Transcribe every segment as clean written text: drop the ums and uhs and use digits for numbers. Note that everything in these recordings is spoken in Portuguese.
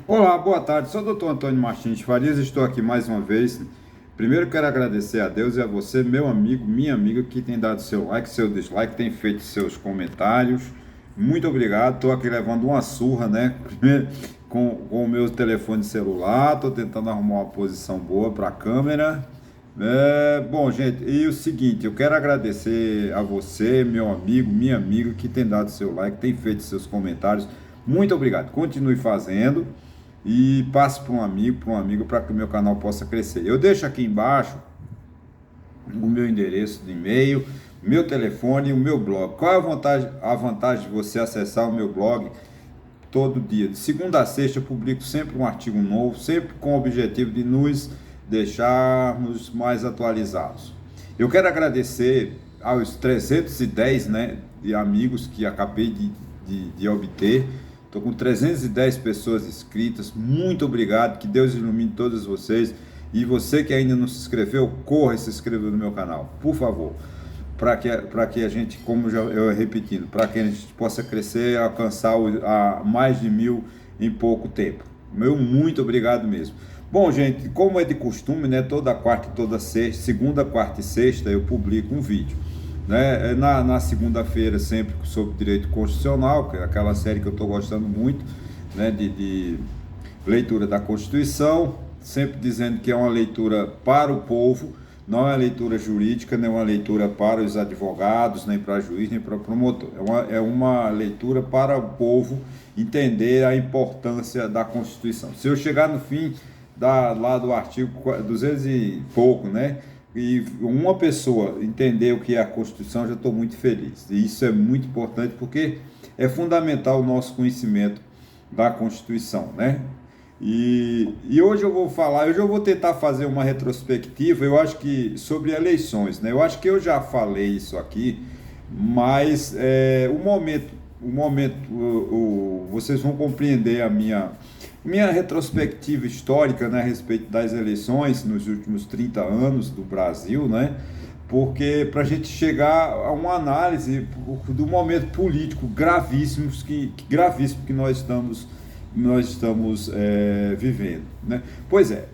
Olá, boa tarde. Sou o Dr. Antônio Martins Farias, estou aqui mais uma vez. Primeiro quero agradecer a Deus e a você, meu amigo, minha amiga, que tem dado seu like, seu dislike, tem feito seus comentários. Muito obrigado. Estou aqui levando uma surra, né? Primeiro, com o meu telefone celular, estou tentando arrumar uma posição boa para a câmera. Bom, gente, e o seguinte, eu quero agradecer a você, meu amigo, minha amiga, que tem dado seu like, tem feito seus comentários. Muito obrigado. Continue fazendo e passe para um amigo, para um amigo, para que o meu canal possa crescer. Eu deixo aqui embaixo o meu endereço de e-mail, meu telefone e o meu blog. Qual é a vantagem de você acessar o meu blog todo dia? De segunda a sexta eu publico sempre um artigo novo, sempre com o objetivo de nos deixarmos mais atualizados. Eu quero agradecer aos 310, né, de amigos que acabei de obter. Estou com 310 pessoas inscritas. Muito obrigado. Que Deus ilumine todos vocês. E você que ainda não se inscreveu, corra e se inscreva no meu canal, por favor. Para que a gente, como eu repetindo, para que a gente possa crescer e alcançar a mais de 1.000 em pouco tempo. Meu muito obrigado mesmo. Bom, gente, como é de costume, né? Toda quarta e toda sexta, segunda, quarta e sexta, eu publico um vídeo. Né? Na segunda-feira, sempre sobre direito constitucional, que é aquela série que eu estou gostando muito, né? de leitura da Constituição, sempre dizendo que é uma leitura para o povo, não é uma leitura jurídica, nem uma leitura para os advogados, nem para juiz, nem para promotor. É uma leitura para o povo entender a importância da Constituição. Se eu chegar no fim lá do artigo 200 e pouco, né? E uma pessoa entender o que é a Constituição, já estou muito feliz. E isso é muito importante porque é fundamental o nosso conhecimento da Constituição, né? E hoje eu vou tentar fazer uma retrospectiva, eu acho que sobre eleições, né? Eu acho que eu já falei isso aqui, mas vocês vão compreender a minha retrospectiva histórica, né, a respeito das eleições nos últimos 30 anos do Brasil, né? Porque para a gente chegar a uma análise do momento político gravíssimo que nós estamos vivendo, né? Pois é,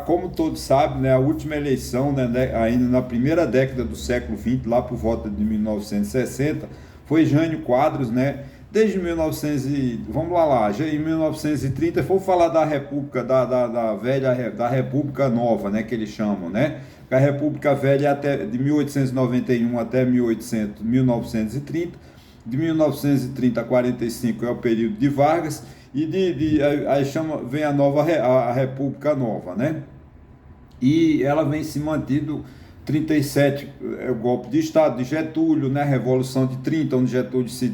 como todos sabem, né, a última eleição, né, ainda na primeira década do século XX, lá por volta de 1960, foi Jânio Quadros, né? Desde 1900 vamos lá, já em 1930, vamos falar da República, da velha, da República Nova, né, que eles chamam, né? A República Velha de 1891 até 1930, de 1930 a 45 é o período de Vargas, e aí vem a República Nova, né? E ela vem se mantendo. 37 é o golpe de Estado de Getúlio, né? Revolução de 30, onde Getúlio se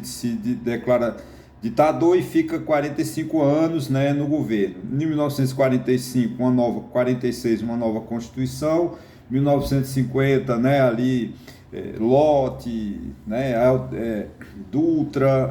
declara ditador e fica 45 anos, né, no governo. Em 1945, 46, uma nova Constituição. 1950, né, ali Lott, né, Dutra,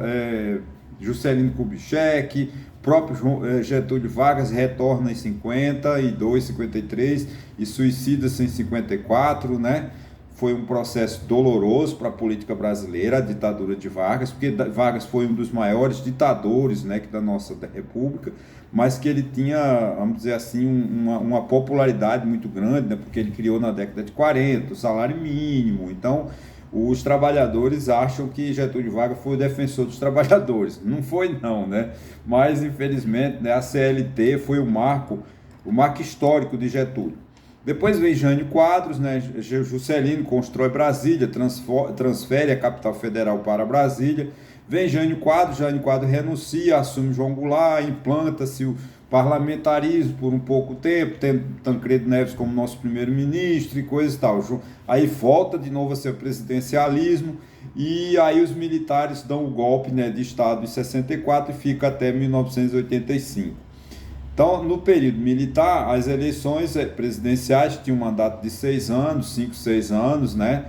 Juscelino Kubitschek, próprio Getúlio Vargas retorna em 52, 53 e suicida-se em 54, né? Foi um processo doloroso para a política brasileira, a ditadura de Vargas, porque Vargas foi um dos maiores ditadores, né, da nossa república, mas que ele tinha, vamos dizer assim, uma popularidade muito grande, né, porque ele criou na década de 40 o salário mínimo. Então os trabalhadores acham que Getúlio Vargas foi o defensor dos trabalhadores. Não foi não, né? Mas, infelizmente, né, a CLT foi o marco histórico de Getúlio. Depois vem Jânio Quadros, né? Juscelino constrói Brasília, transfere a capital federal para Brasília. Vem Jânio Quadros renuncia, assume João Goulart, implanta-se o parlamentarismo por um pouco tempo, tendo Tancredo Neves como nosso primeiro-ministro e coisa e tal. Aí volta de novo a ser presidencialismo, e aí os militares dão o golpe, né, de Estado em 64 e fica até 1985. Então, no período militar, as eleições presidenciais tinham um mandato de 6 anos, 5, 6 anos, né?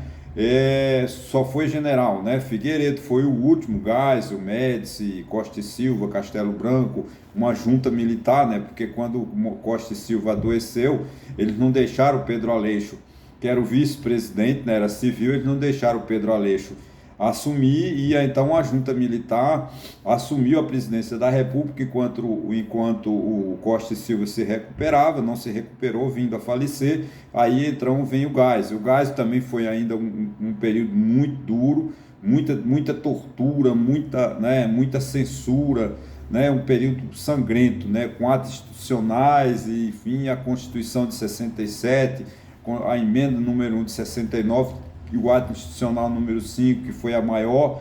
Só foi general, né? Figueiredo foi o último, Geisel, Médici, Costa e Silva, Castelo Branco, uma junta militar, né? Porque quando Costa e Silva adoeceu, eles não deixaram o Pedro Aleixo, que era o vice-presidente, né? Era civil, eles não deixaram o Pedro Aleixo assumir, e então a junta militar assumiu a presidência da República enquanto o Costa e Silva se recuperava, não se recuperou, vindo a falecer. Aí então vem o Geisel. O Geisel também foi ainda um período muito duro, muita tortura, muita censura, né, um período sangrento, né, com atos institucionais e, enfim, a Constituição de 67, com a emenda número 1 de 69, e o ato institucional número 5, que foi a maior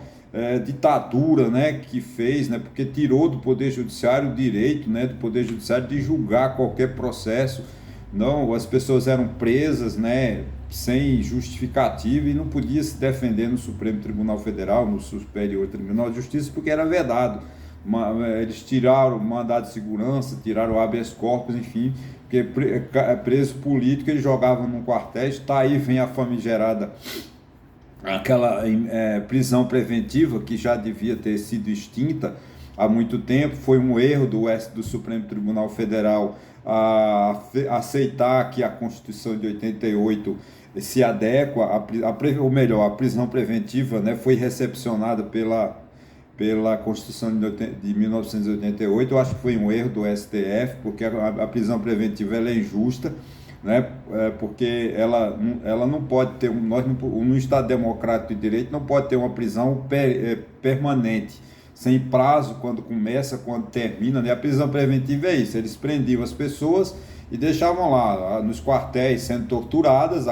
ditadura, né, que fez, né, porque tirou do Poder Judiciário o direito, né, do Poder Judiciário de julgar qualquer processo. Não, as pessoas eram presas, né, sem justificativa, e não podia se defender no Supremo Tribunal Federal, no Superior Tribunal de Justiça, porque era vedado. Eles tiraram o mandado de segurança, tiraram o habeas corpus, enfim, porque preso político eles jogavam num quartel. Está aí, vem a famigerada, aquela prisão preventiva, que já devia ter sido extinta há muito tempo. Foi um erro do Supremo Tribunal Federal a aceitar que a Constituição de 88 se adequa, ou melhor, a prisão preventiva, né, foi recepcionada pela Constituição de 1988. Eu acho que foi um erro do STF, porque a prisão preventiva ela é injusta, né? Porque ela não pode ter, no Estado Democrático de Direito, não pode ter uma prisão permanente, sem prazo, quando começa, quando termina, né? A prisão preventiva é isso, eles prendiam as pessoas e deixavam lá nos quartéis sendo torturadas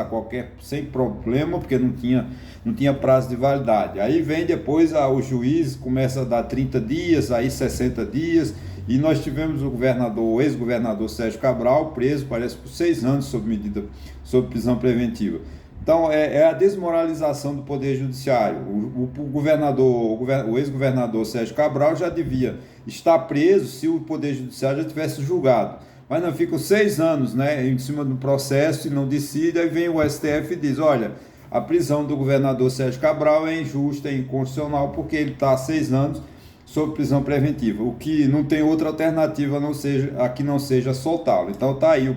sem problema, porque não tinha prazo de validade. Aí vem depois o juiz começa a dar 30 dias, aí 60 dias, e nós tivemos o ex-governador Sérgio Cabral preso, parece, por 6 anos sob prisão preventiva. Então, é a desmoralização do Poder Judiciário. O ex-governador Sérgio Cabral já devia estar preso se o Poder Judiciário já tivesse julgado. Mas não, ficam 6 anos, né, em cima do processo e não decide. Aí vem o STF e diz: olha, a prisão do governador Sérgio Cabral é injusta, é inconstitucional, porque ele está há 6 anos sob prisão preventiva, o que não tem outra alternativa a que não seja soltá-lo. Então está aí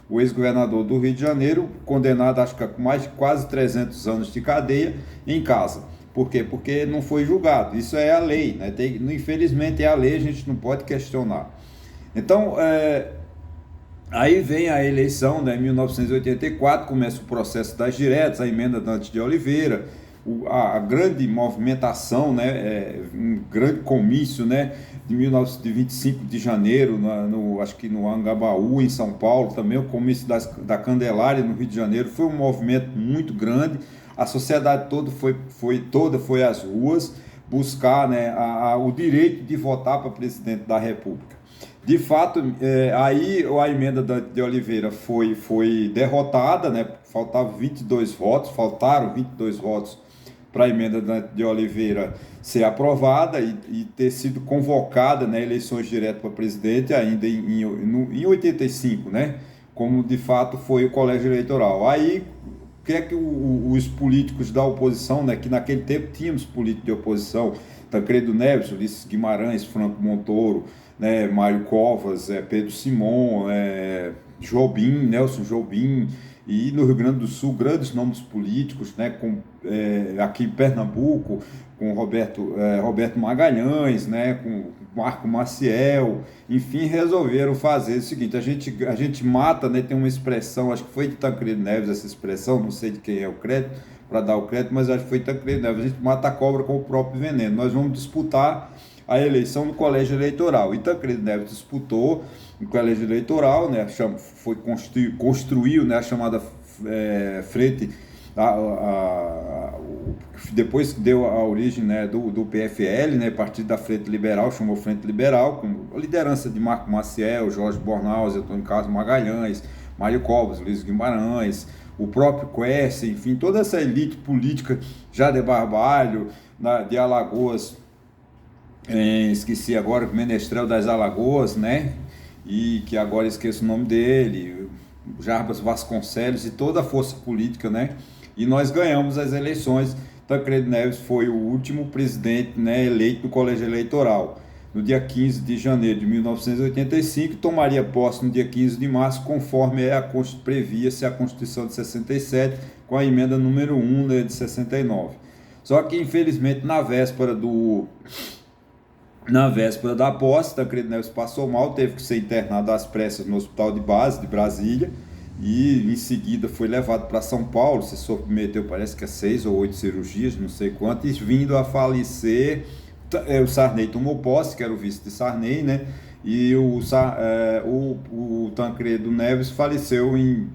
o ex-governador do Rio de Janeiro, condenado, acho que com mais de quase 300 anos de cadeia, em casa. Por quê? Porque não foi julgado. Isso é a lei, né? Infelizmente é a lei, a gente não pode questionar. Então, aí vem a eleição, né, em 1984, começa o processo das diretas, a emenda Dante de Oliveira, a grande movimentação, né, um grande comício, né, de 25 de janeiro, acho que no Angabaú, em São Paulo, também o comício da Candelária, no Rio de Janeiro. Foi um movimento muito grande, a sociedade toda foi às ruas buscar, né, o direito de votar para presidente da República. De fato, aí a emenda de Oliveira foi derrotada, né? Faltaram 22 votos para a emenda de Oliveira ser aprovada e ter sido convocada, né, eleições diretas para presidente ainda em 85, né? Como de fato foi o colégio eleitoral. Aí, o que é que os políticos da oposição, né, que naquele tempo tínhamos políticos de oposição, Tancredo Neves, Ulisses Guimarães, Franco Montoro, né, Mário Covas, Pedro Simon, Nelson Jobim, e no Rio Grande do Sul, grandes nomes políticos, né, aqui em Pernambuco, com Roberto Magalhães, né, com Marco Maciel, enfim, resolveram fazer o seguinte: a gente mata, né, tem uma expressão, acho que foi de Tancredo Neves essa expressão, não sei de quem é o crédito, para dar o crédito, mas acho que foi Tancredo Neves: a gente mata a cobra com o próprio veneno. Nós vamos disputar a eleição no colégio eleitoral. E Tancredo Neves disputou no colégio eleitoral, né, construiu, né, a chamada frente, depois que deu a origem, né, do PFL, né, partido da Frente Liberal, chamou Frente Liberal, com a liderança de Marco Maciel, Jorge Bornaus, Antônio Carlos Magalhães, Mário Covas, Luiz Guimarães, o próprio Quercia, enfim, toda essa elite política, Jader Barbalho, de Alagoas, esqueci agora, Menestrel das Alagoas, né, e que agora esqueço o nome dele, Jarbas Vasconcelos e toda a força política, né, e nós ganhamos as eleições. Tancredo Neves foi o último presidente, né, eleito do colégio eleitoral, no dia 15 de janeiro de 1985, tomaria posse no dia 15 de março, conforme previa-se a Constituição de 67, com a emenda número 1, né, de 69. Só que, infelizmente, na véspera da posse, Tancredo Neves passou mal, teve que ser internado às pressas no Hospital de Base de Brasília e em seguida foi levado para São Paulo, se submeteu, parece que a 6 ou 8 cirurgias, não sei quanto, e vindo a falecer, o Sarney tomou posse, que era o vice de Sarney, né? E o Tancredo Neves faleceu em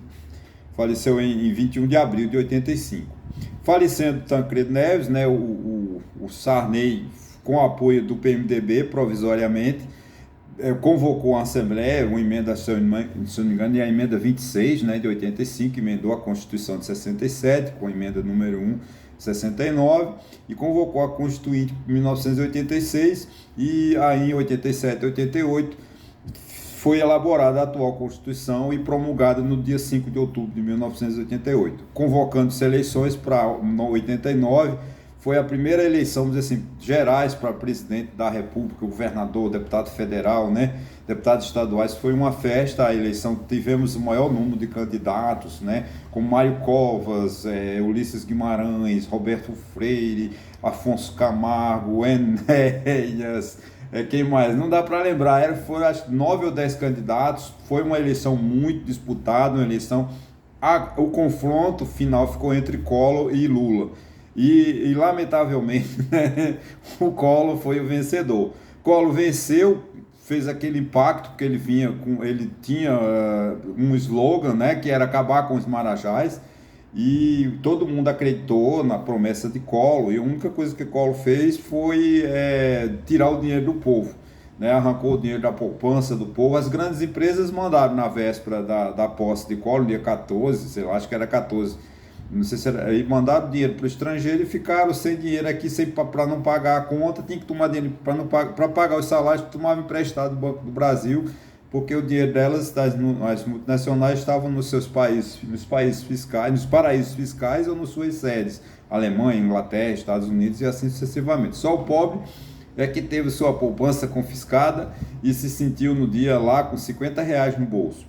21 de abril de 85. Falecendo Tancredo Neves, né, o Sarney, com o apoio do PMDB, provisoriamente, convocou uma Assembleia, uma emenda, se eu não me engano, a emenda 26, né, de 85, emendou a Constituição de 67, com a emenda número 1, 69, e convocou a Constituinte em 1986, e aí em 87 e 88 foi elaborada a atual Constituição e promulgada no dia 5 de outubro de 1988. Convocando-se eleições para 89, foi a primeira eleição, vamos dizer assim, gerais para presidente da República, governador, deputado federal, né? Deputados estaduais. Foi uma festa a eleição, tivemos o maior número de candidatos, né? Como Mário Covas, Ulisses Guimarães, Roberto Freire, Afonso Camargo, Enéas, quem mais? Não dá para lembrar, foram acho 9 ou 10 candidatos, foi uma eleição muito disputada, uma eleição, o confronto final ficou entre Collor e Lula, e lamentavelmente, né, o Collor foi o vencedor. Collor venceu, fez aquele impacto, porque ele tinha um slogan, né, que era acabar com os marajás, e todo mundo acreditou na promessa de Collor, e a única coisa que Collor fez foi tirar o dinheiro do povo, né? Arrancou o dinheiro da poupança do povo. As grandes empresas mandaram na véspera da posse de Collor, dia 14, sei lá, acho que era 14, não sei se era, e mandaram dinheiro para o estrangeiro e ficaram sem dinheiro aqui, para não pagar a conta, tinha que tomar dinheiro para pagar os salários, tomavam emprestado do Banco do Brasil, porque o dinheiro delas, as multinacionais, estavam nos seus países, nos paraísos fiscais ou nas suas sedes, Alemanha, Inglaterra, Estados Unidos e assim sucessivamente. Só o pobre é que teve sua poupança confiscada e se sentiu no dia lá com R$ 50 no bolso,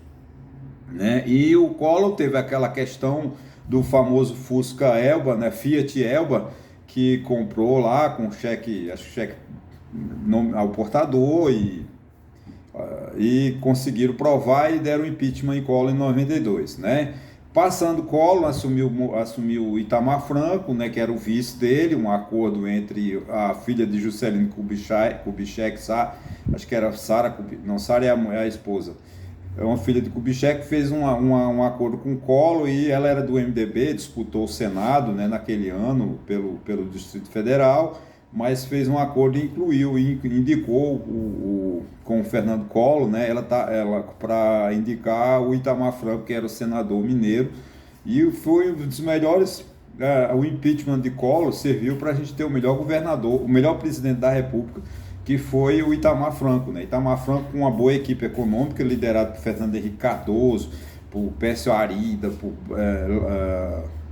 né? E o Collor teve aquela questão do famoso Fusca Elba, né? Fiat Elba, que comprou lá com cheque, acho que cheque ao portador, e conseguiram provar e deram impeachment em Collor em 92, né? Passando Collor, assumiu Itamar Franco, né, que era o vice dele, um acordo entre a filha de Juscelino Kubitschek, acho que era Sara, não, Sara é a esposa, é uma filha de Kubitschek, fez um acordo com Collor, e ela era do MDB, disputou o Senado, né, naquele ano pelo Distrito Federal, mas fez um acordo e indicou com o Fernando Collor, né, ela para indicar o Itamar Franco, que era o senador mineiro, e foi um dos melhores. O impeachment de Collor serviu para a gente ter o melhor governador, o melhor presidente da República, que foi o Itamar Franco, né? Itamar Franco, com uma boa equipe econômica, liderado por Fernando Henrique Cardoso, por Pécio Arida,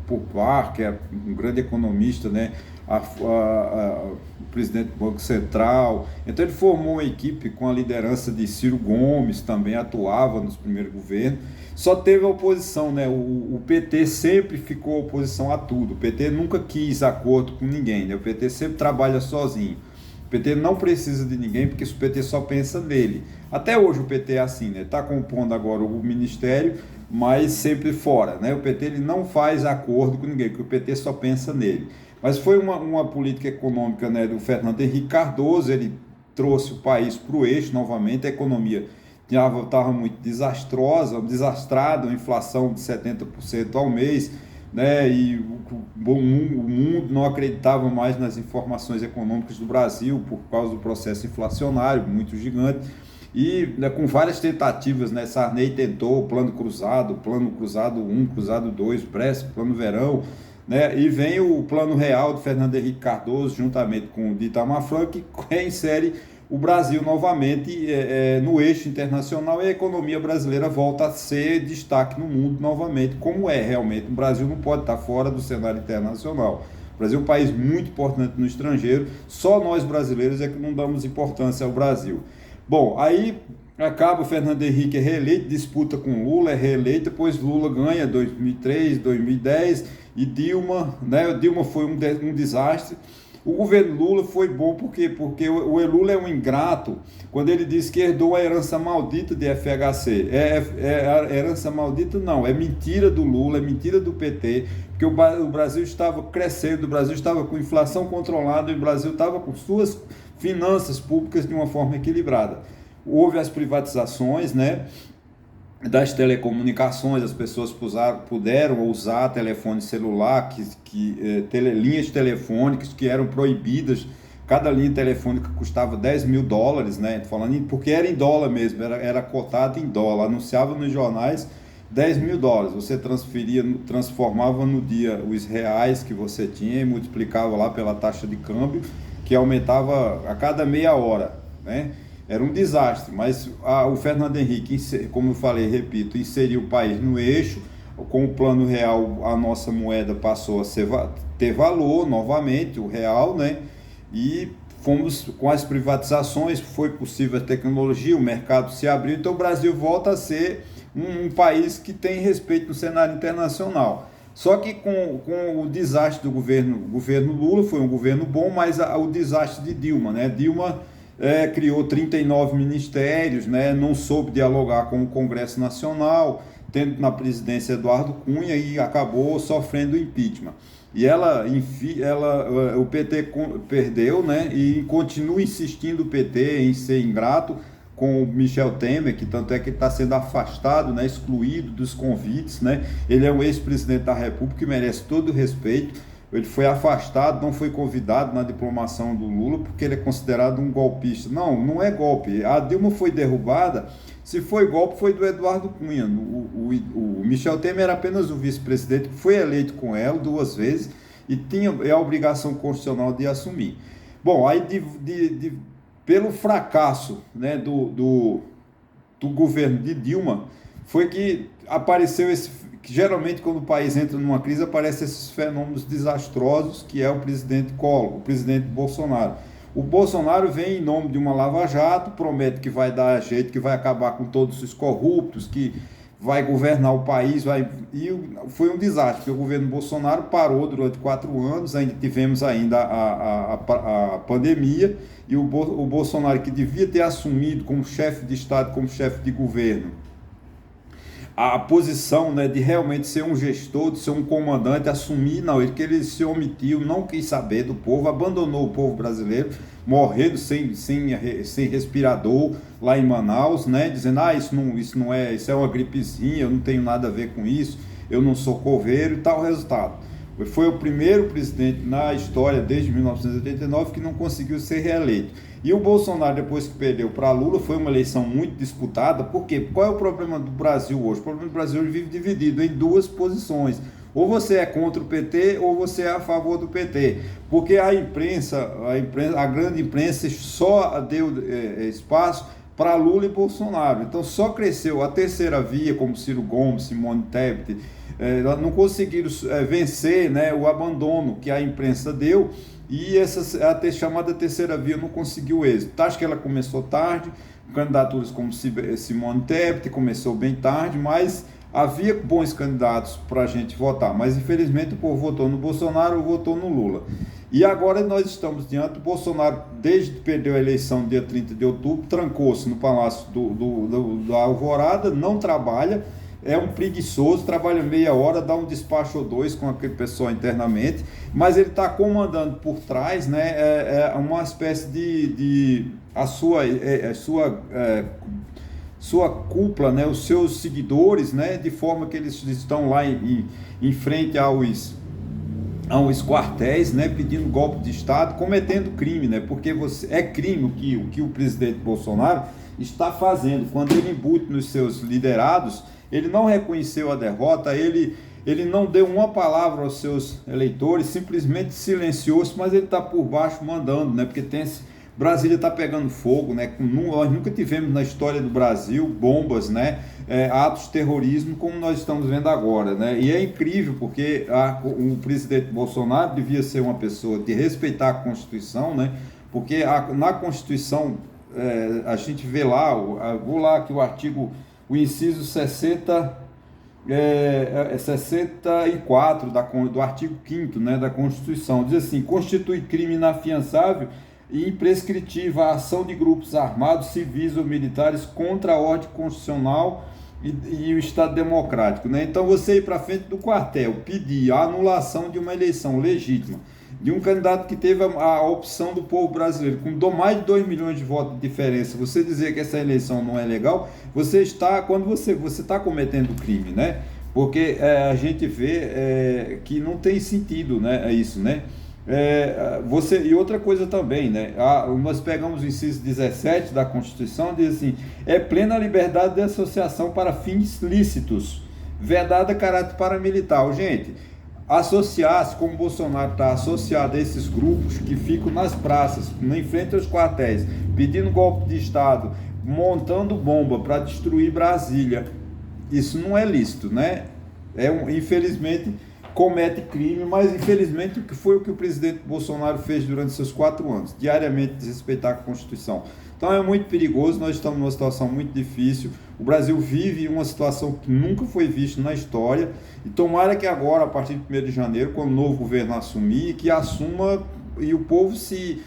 por Barr, que é um grande economista, né? O presidente do Banco Central. Então ele formou uma equipe com a liderança de Ciro Gomes, também atuava nos primeiros governos. Só teve a oposição, né? O PT sempre ficou oposição a tudo. O PT nunca quis acordo com ninguém, né? O PT sempre trabalha sozinho. O PT não precisa de ninguém, porque o PT só pensa nele. Até hoje o PT é assim, né? Está compondo agora o ministério, mas sempre fora, né? O PT ele não faz acordo com ninguém, porque o PT só pensa nele. Mas foi uma política econômica, né, do Fernando Henrique Cardoso. Ele trouxe o país para o eixo novamente, a economia estava muito desastrada, uma inflação de 70% ao mês, né, e o mundo não acreditava mais nas informações econômicas do Brasil por causa do processo inflacionário muito gigante. E, né, com várias tentativas, né, Sarney tentou o plano cruzado 1, cruzado 2, Plano Verão, né, e vem o Plano Real de Fernando Henrique Cardoso, juntamente com o de Itamar Franco, que reinsere o Brasil novamente no eixo internacional, e a economia brasileira volta a ser destaque no mundo novamente, como é realmente. O Brasil não pode estar fora do cenário internacional. O Brasil é um país muito importante no estrangeiro, só nós brasileiros é que não damos importância ao Brasil. Bom, aí acaba o Fernando Henrique reeleito, disputa com Lula, é reeleito, depois Lula ganha 2003, 2010, e Dilma, né? Dilma foi um desastre. O governo Lula foi bom porque o Lula é um ingrato quando ele diz que herdou a herança maldita de FHC. A herança maldita não, é mentira do Lula, é mentira do PT, porque o Brasil estava crescendo, o Brasil estava com inflação controlada, o Brasil estava com suas finanças públicas de uma forma equilibrada. Houve as privatizações, né, das telecomunicações, as pessoas puderam usar telefone celular, linhas telefônicas que eram proibidas. Cada linha telefônica custava US$ 10.000, né? Porque era em dólar mesmo, era cotado em dólar, anunciava nos jornais US$ 10.000. Você transformava no dia os reais que você tinha e multiplicava lá pela taxa de câmbio, que aumentava a cada meia hora, né? Era um desastre, mas o Fernando Henrique, como eu falei, repito, inseriu o país no eixo. Com o Plano Real, a nossa moeda passou a ter valor novamente, o real, né? E fomos com as privatizações, foi possível a tecnologia, o mercado se abriu, então o Brasil volta a ser um país que tem respeito no cenário internacional. Só que com o desastre do governo Lula, foi um governo bom, mas o desastre de Dilma, né? Dilma criou 39 ministérios, né? Não soube dialogar com o Congresso Nacional, tendo na presidência Eduardo Cunha e acabou sofrendo impeachment. E o PT perdeu, né? E continua insistindo o PT em ser ingrato com o Michel Temer, que tanto é que está sendo afastado, né? Excluído dos convites, né? Ele é um ex-presidente da República que merece todo o respeito. Ele foi afastado, não foi convidado na diplomação do Lula, porque ele é considerado um golpista. Não, não é golpe. A Dilma foi derrubada. Se foi golpe, foi do Eduardo Cunha. O Michel Temer era apenas o vice-presidente, que foi eleito com ela 2 vezes e tinha a obrigação constitucional de assumir. Bom, aí pelo fracasso, né, do governo de Dilma, foi que apareceu que geralmente quando o país entra numa crise aparecem esses fenômenos desastrosos, que é o presidente Collor, o presidente Bolsonaro. O Bolsonaro vem em nome de uma lava-jato, promete que vai dar jeito, que vai acabar com todos os corruptos, que vai governar o país, e foi um desastre, porque o governo Bolsonaro parou durante 4 anos, ainda tivemos a pandemia, e o Bolsonaro, que devia ter assumido como chefe de Estado, como chefe de governo, a posição, né, de realmente ser um gestor, de ser um comandante, assumir, não, que ele se omitiu, não quis saber do povo, abandonou o povo brasileiro, morrendo sem respirador lá em Manaus, né, dizendo, isso é uma gripezinha, eu não tenho nada a ver com isso, eu não sou coveiro e tal resultado. Foi o primeiro presidente na história, desde 1989, que não conseguiu ser reeleito. E o Bolsonaro, depois que perdeu para Lula, foi uma eleição muito disputada. Por quê? Qual é o problema do Brasil hoje? O problema do Brasil hoje vive dividido em 2 posições. Ou você é contra o PT, ou você é a favor do PT. Porque a grande imprensa só deu espaço para Lula e Bolsonaro. Então só cresceu a terceira via, como Ciro Gomes, Simone Tebet, não conseguiram vencer, né, o abandono que a imprensa deu, e a chamada terceira via não conseguiu êxito. Acho que ela começou tarde, candidaturas como Simone Tebet começou bem tarde, mas havia bons candidatos para a gente votar, mas infelizmente o povo votou no Bolsonaro ou votou no Lula. E agora nós estamos diante do Bolsonaro, desde que perdeu a eleição dia 30 de outubro, trancou-se no Palácio da Alvorada, não trabalha, é um preguiçoso, trabalha meia hora, dá um despacho ou 2 com aquele pessoal internamente, mas ele está comandando por trás, né, uma espécie de sua cúpula, né, os seus seguidores, né, de forma que eles estão lá em frente aos quartéis, né, pedindo golpe de Estado, cometendo crime, né, porque é crime o que o presidente Bolsonaro está fazendo. Quando ele embute nos seus liderados, ele não reconheceu a derrota, ele não deu uma palavra aos seus eleitores, simplesmente silenciou-se, mas ele está por baixo mandando, né, porque Brasília está pegando fogo, né? Nós nunca tivemos na história do Brasil bombas, né? Atos de terrorismo como nós estamos vendo agora, né? E é incrível porque o presidente Bolsonaro devia ser uma pessoa de respeitar a Constituição, né? Porque na Constituição a gente vê lá, vou lá que o inciso 60, é 64 do artigo 5º, né, da Constituição. Diz assim: constitui crime inafiançável e imprescritível a ação de grupos armados, civis ou militares contra a ordem constitucional e o Estado democrático, né? Então você ir para frente do quartel, pedir a anulação de uma eleição legítima, de um candidato que teve a opção do povo brasileiro, com mais de 2 milhões de votos de diferença, você dizer que essa eleição não é legal, você está, quando você está cometendo crime, né? Porque a gente vê que não tem sentido, né? É isso, né? E outra coisa também, né? Nós pegamos o inciso 17 da Constituição, diz assim: é plena liberdade de associação para fins lícitos, vedada caráter paramilitar. Gente, associar-se, como Bolsonaro está associado a esses grupos que ficam nas praças, em frente aos quartéis, pedindo golpe de Estado, montando bomba para destruir Brasília, isso não é lícito, né? Infelizmente comete crime, mas infelizmente o que o presidente Bolsonaro fez durante seus 4 anos, diariamente desrespeitar a Constituição. Então é muito perigoso, nós estamos numa situação muito difícil, o Brasil vive uma situação que nunca foi vista na história, e tomara que agora, a partir de 1º de janeiro, quando o novo governo assumir, que assuma e o povo se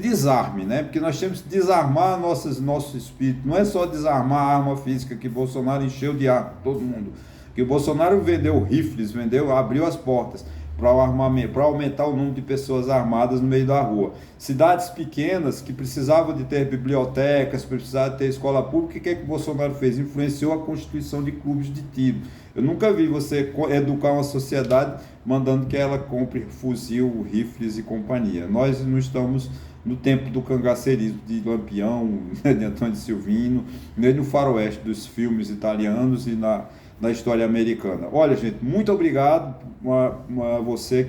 desarme, né? Porque nós temos que desarmar nosso espírito, não é só desarmar a arma física que Bolsonaro encheu de arma, todo mundo. Que o Bolsonaro vendeu rifles, abriu as portas para o armamento, para aumentar o número de pessoas armadas no meio da rua. Cidades pequenas que precisavam de ter bibliotecas, precisavam de ter escola pública, o que é que o Bolsonaro fez? Influenciou a constituição de clubes de tiro. Eu nunca vi você educar uma sociedade mandando que ela compre fuzil, rifles e companhia. Nós não estamos no tempo do cangaceirismo de Lampião, de Antônio Silvino, nem no faroeste dos filmes italianos e na história americana. Olha, gente, muito obrigado a você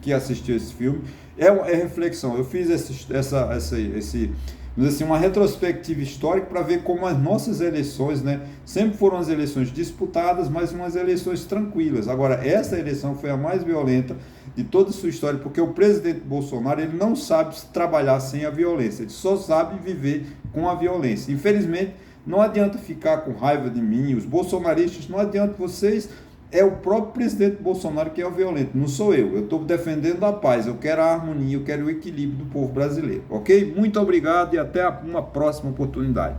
que assistiu esse filme. É reflexão. Eu fiz uma retrospectiva histórica para ver como as nossas eleições, né, sempre foram as eleições disputadas, mas umas eleições tranquilas. Agora, essa eleição foi a mais violenta de toda a sua história, porque o presidente Bolsonaro, ele não sabe trabalhar sem a violência, ele só sabe viver com a violência. Infelizmente, não adianta ficar com raiva de mim, os bolsonaristas, não adianta vocês, é o próprio presidente Bolsonaro que é o violento, não sou eu estou defendendo a paz, eu quero a harmonia, eu quero o equilíbrio do povo brasileiro, ok? Muito obrigado e até uma próxima oportunidade.